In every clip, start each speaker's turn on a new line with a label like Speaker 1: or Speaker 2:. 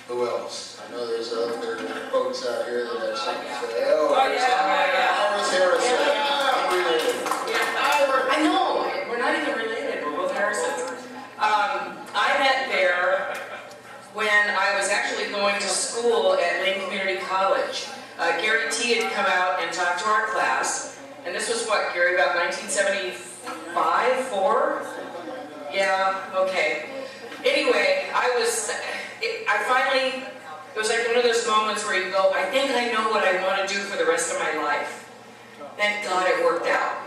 Speaker 1: Who else? I know there's other folks out here that have something to say.
Speaker 2: Oh, yeah.
Speaker 1: Iris Harrison. I'm related.
Speaker 2: I know. We're not even related. We're both Harrisons. I met Bear when I was actually going to school at Lane Community College. Gary T had come out and talked to our class, and this was what, Gary, about 1975, 4? Yeah, okay. Anyway, it was like one of those moments where you go, I think I know what I want to do for the rest of my life. Thank God it worked out.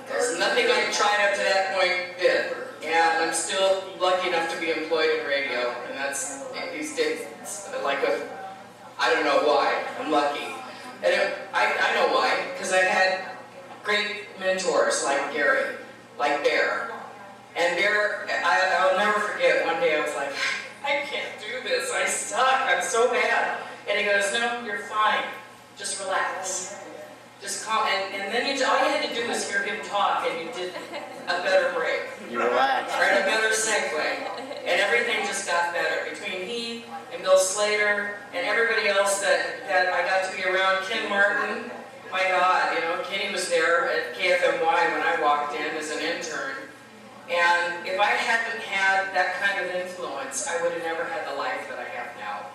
Speaker 2: There's nothing I tried up to that point did. And I'm still lucky enough to be employed in radio, and that's, these days, like I don't know why, I'm lucky. And I know why, because I've had great mentors like Gary, like Bear. And Bear, I'll never forget, one day I was like, I can't do this, I suck, I'm so bad. And he goes, no, you're fine, just relax. Just calm, and then all you had to do was hear him talk, and you did a better break.
Speaker 1: You relaxed.
Speaker 2: Or a better segue. And everything just got better. Between he and Bill Slater and everybody else that I got to be around, Ken Martin, my God, you know, Kenny was there at KFMY when I walked in as an intern. And if I hadn't had that kind of influence, I would have never had the life that I have now.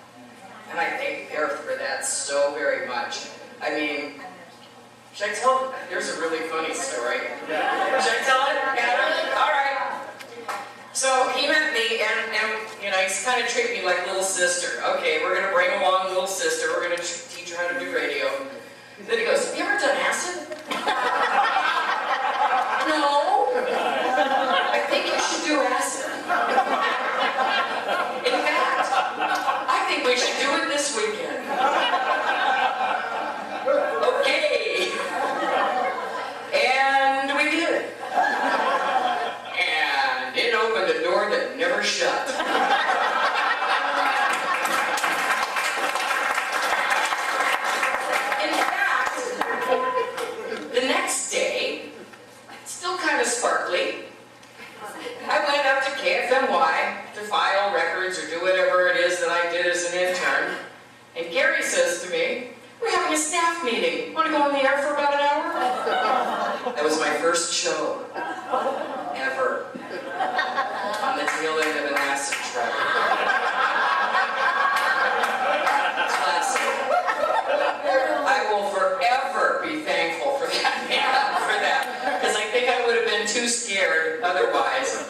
Speaker 2: And I thank Bear for that so very much. I mean, should I tell? There's a really funny story. Should I tell it, Adam? All right. So he met me, and you know, he's kind of treated me like little sister. Okay, we're going to bring along little sister. We're going to teach her how to do radio. Then he goes, have you ever done acid? No. I think you should do acid. In fact, I think we should do it this weekend. Okay. And we did. And it opened a door that never shut. In fact, the next day, still kind of sparkly, I went up to KFMY to file records or do whatever it is that I did as an intern. And Gary says to me, we're having a staff meeting. Want to go on the air for about an hour? That was my first show ever on the tail end of an acid trip. Classic. I will forever be thankful for that man, because I think I would have been too scared otherwise.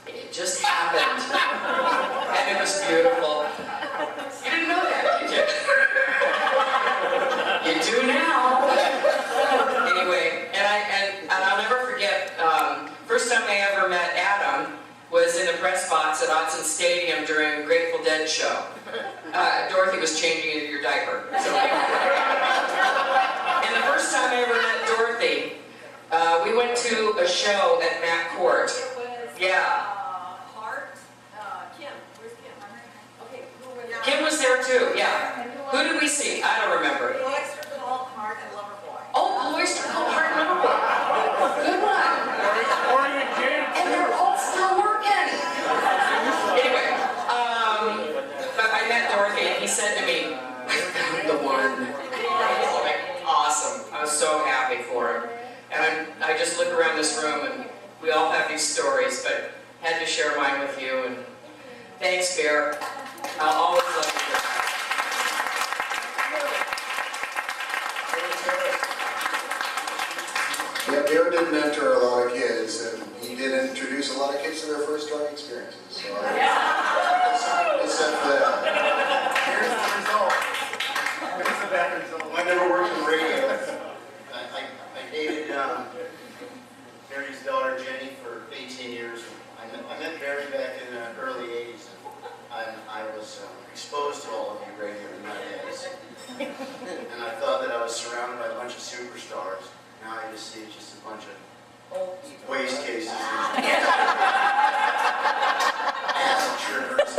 Speaker 2: It just happened. And it was beautiful. You didn't know that, did you? You do now. Anyway, and I'll never forget, first time I ever met Adam was in the press box at Autzen Stadium during a Grateful Dead show. Dorothy was changing your diaper. So. And the first time I ever met Dorothy, we went to a show at Matt Court. Yeah. Kim was there too, yeah. Who did we see? I don't remember.
Speaker 3: Oyster Cult, Heart, and Loverboy.
Speaker 2: Oh, Oyster Cult, Heart, and Loverboy. Good one. And they're all still working. Anyway, but I met Dorothy, and he said to me, I found the one. I was like, awesome. I was so happy for him. And I just look around this room, and we all have these stories, but had to share mine with you. And thanks, Bear. I'll always love you.
Speaker 1: Yeah, Bear did mentor a lot of kids, and he did introduce a lot of kids to their first drug experiences. So it's set for that.
Speaker 4: Here's the result. Here's the bad result.
Speaker 1: I never worked in radio.
Speaker 4: I dated Barry's daughter Jenny for 18 years. I met Barry back in the early 80s. I was exposed to all of you radio in my days. And I thought that I was surrounded by a bunch of superstars. Now I just see just a bunch of waste cases and acid trippers.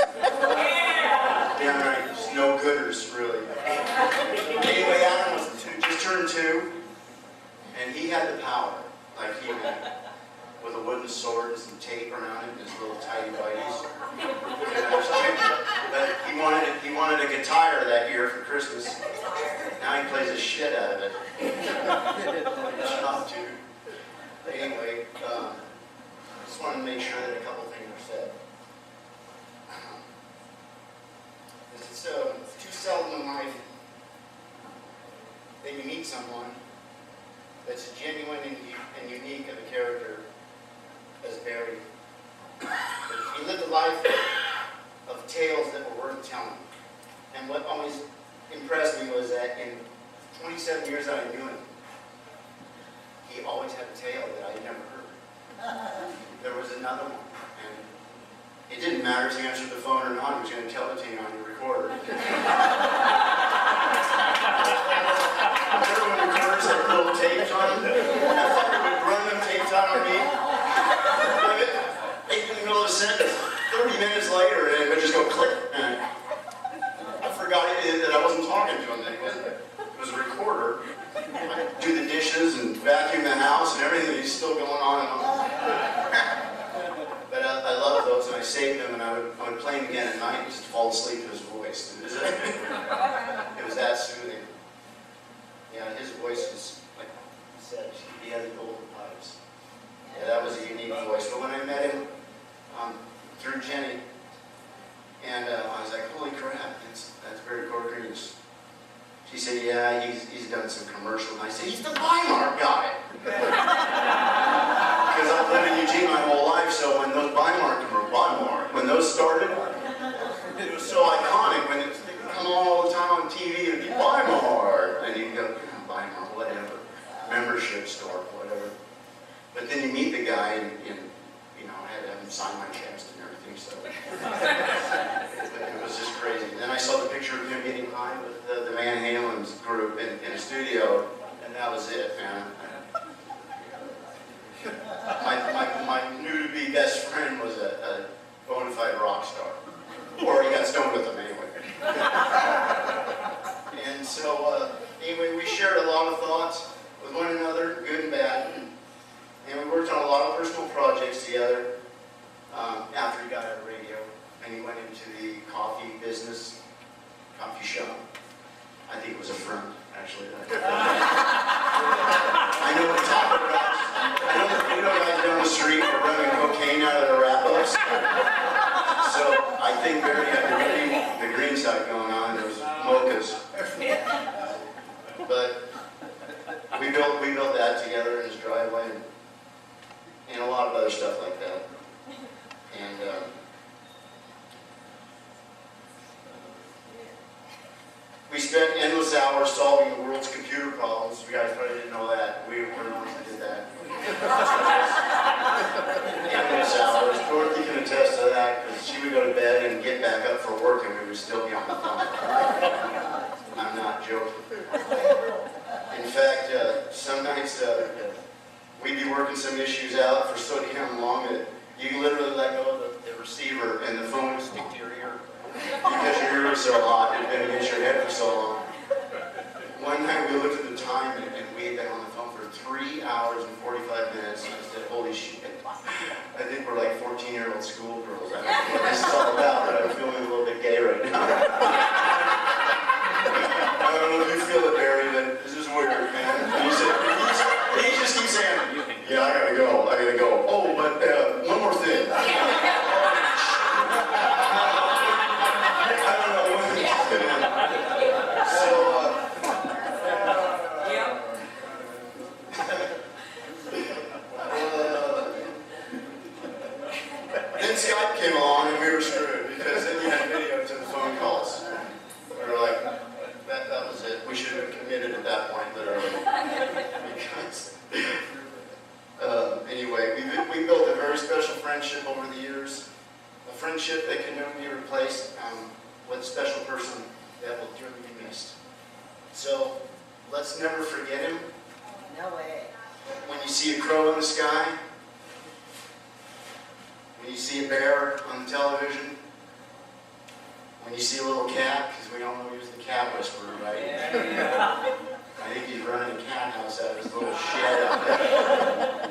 Speaker 4: Downright just no gooders, really. Anyway, Adam was just turned 2, and he had the power, like he had, with a wooden sword and some tape around it and his little tidy whities. But he wanted a guitar that year for Christmas. Now he plays the shit out of it. Not too. Anyway, just wanted to make sure that a couple things are said. It's too seldom in life that you meet someone that's genuine and unique of a character as Barry. He lived a life of tales that were worth telling. And what always impressed me was that in 27 years that I knew him, he always had a tale that I had never heard. There was another one, and it didn't matter if he answered the phone or not, he was going to tell it to you on your recorder. Remember when recorders had little tapes on them? I thought they would run them tapes out on me. In the middle of a sentence, 30 minutes later, and it would just go click. And I forgot that I wasn't talking to him. It was a recorder. I'd do the dishes and vacuum the house and everything. He's still going on and on. But I love those, and I saved them, and I would play them again at night just to fall asleep to his voice. It was that soothing. Yeah, his voice was, like I said, he had the golden pipes. Yeah, that was a unique voice. But when I met him through Jenny, and I was like, holy crap, that's Barry Corkery. She said, yeah, he's done some commercials. And I said, he's the Weimar guy. Because I've lived in Eugene my whole life, so when those when those started, it was so iconic. When they come on all the time on TV, and be Weimar, and you go, Weimar, whatever, membership store, whatever. But then you meet the guy, and you know, I had to have him sign my chest and everything, so it was just crazy. Then I saw the picture of him getting high with the Van Halen's group in a studio, and that was it, man. My new-to-be best friend was a bona fide rock star. Or he got stoned with them anyway. And so, anyway, we shared a lot of thoughts with one another, good and bad. And we worked on a lot of personal projects together after he got out of radio. And he went into the coffee business, coffee shop. I think it was a front, actually. I know what you're talking about. I know the video guys down the street were running cocaine out of the wrap-ups. So I think Barry had the green side going on. There was mochas. But we built that together in his driveway and a lot of other stuff like that. And we spent endless hours solving the world's computer problems. You guys probably didn't know that. We were the ones that did that. Endless hours. Dorothy can attest to that, because she would go to bed and get back up for work, and we would still be on the phone. I'm not joking. In fact, some nights we'd be working some issues out for so damn long that you can literally let go of the receiver and the phone would stick to your ear. Because your ear was so hot, it had been against your head for so long. One night we looked at the time and we had been on the phone for 3 hours and 45 minutes. And I said, holy shit. I think we're like 14-year-old schoolgirls. I don't know what this is all about, but I'm feeling a little bit gay right now. I don't know if you feel it, Barry, but this is weird, man. He just keeps saying, yeah, I gotta go. Oh, but one more thing. Then Skype came along and we were screwed, because then you had video to the phone calls. We were like, that was it. We should have been committed at that point, literally. Because, anyway, we built a very special friendship over the years. A friendship that can never be replaced with a special person that will dearly be missed. So, let's never forget him.
Speaker 3: No way.
Speaker 4: When you see a crow in the sky, when you see a bear on the television, when you see a little cat, because we all know he was the cat whisperer, right? Yeah. I think he's running a cat house out of his little shed out there.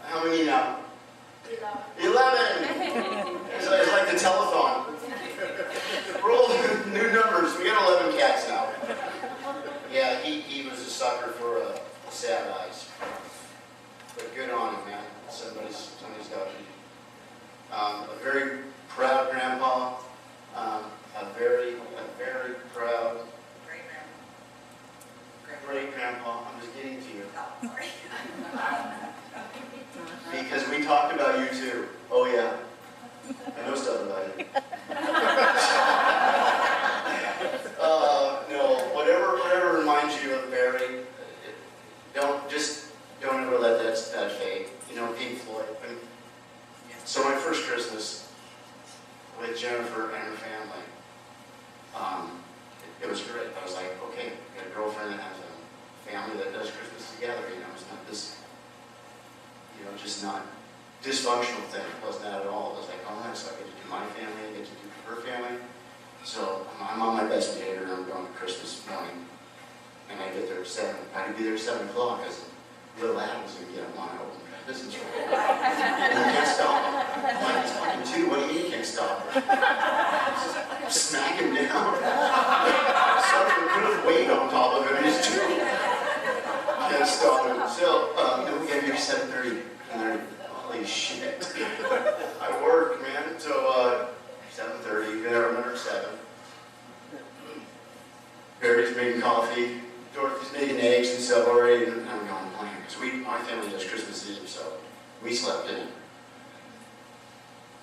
Speaker 4: How many now? 11! It's like the telethon. Roll new numbers. We got 11 cats now. Yeah, he was a sucker for sad eyes. But good on him, man. Somebody's got to be. A very proud grandpa. A very proud great grandpa. I'm just getting to you. Because we talked about you too. Oh yeah. I know stuff about you. No, whatever reminds you of Barry, don't ever let that fade. You know, Pink Floyd. So my first Christmas with Jennifer and her family, it was great. I was like, okay, I got a girlfriend that has a family that does Christmas together. You know, it's not this, just not dysfunctional thing. It wasn't that at all. It was like, oh, nice. So I get to do my family, I get to do her family. So I'm on my best behavior, and I'm going to Christmas morning, and I get there at 7. I had to be there at 7 o'clock because little Adam's going to get up on and open business for me. And he can't stop. I'm like, it's fucking 2. What do you mean you can't stop? Just smack him down. Something put a weight on top of him. He's 2. Can't stop him. So, then we get here at 7:30. And they're, holy shit. I work, man. So, 7:30. Get there at 7. Barry's making coffee. Dorothy's making eggs and stuff already. And I'm going playing. Because my family does Christmas Eve, so we slept in.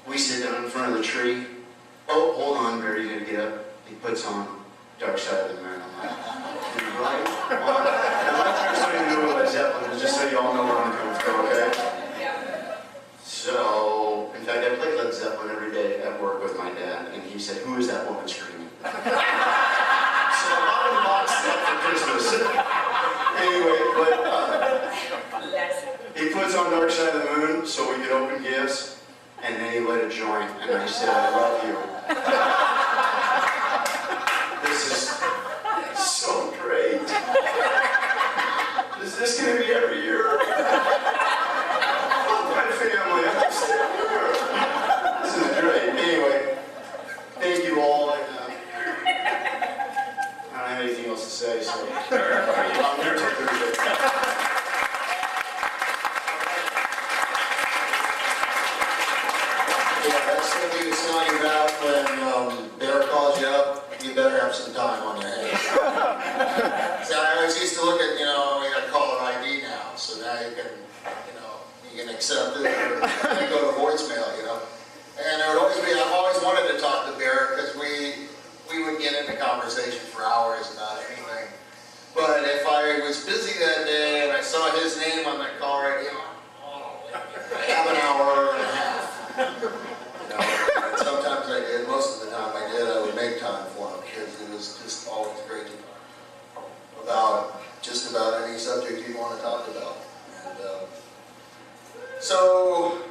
Speaker 4: We sit down in front of the tree. Oh, hold on, Barry's gonna get up. He puts on Dark Side of the Moon. I'm like, right on. And I'm not trying to do it with Zeppelin, just so you all know where I'm coming from, okay?
Speaker 2: Yeah.
Speaker 4: So, in fact, I played Led Zeppelin every day at work with my dad, and he said, who is that woman screaming? So I bought him a box set for Christmas. Anyway, but he puts on Dark Side of the Moon so we could open gifts, and then he lit a joint, and I said, I love you. This is so great. Is this going to be every year? Fuck my family, I'm still here. This is great. Anyway, thank you all. I don't have anything else to say, so I'm here till Thursday.
Speaker 1: Talking about when Bear calls you up, you better have some time on your hands. So I always used to look at, we got to call an ID now, so now you can accept it or go to voicemail, And there would always be, I've always wanted to talk to Bear because we would get into conversation for hours about anything. But if I was busy that day and I saw his name on the call radio, I have an hour and a half. And sometimes I did, most of the time I did, I would make time for him because it was just always great to talk about just about any subject you want to talk about. And so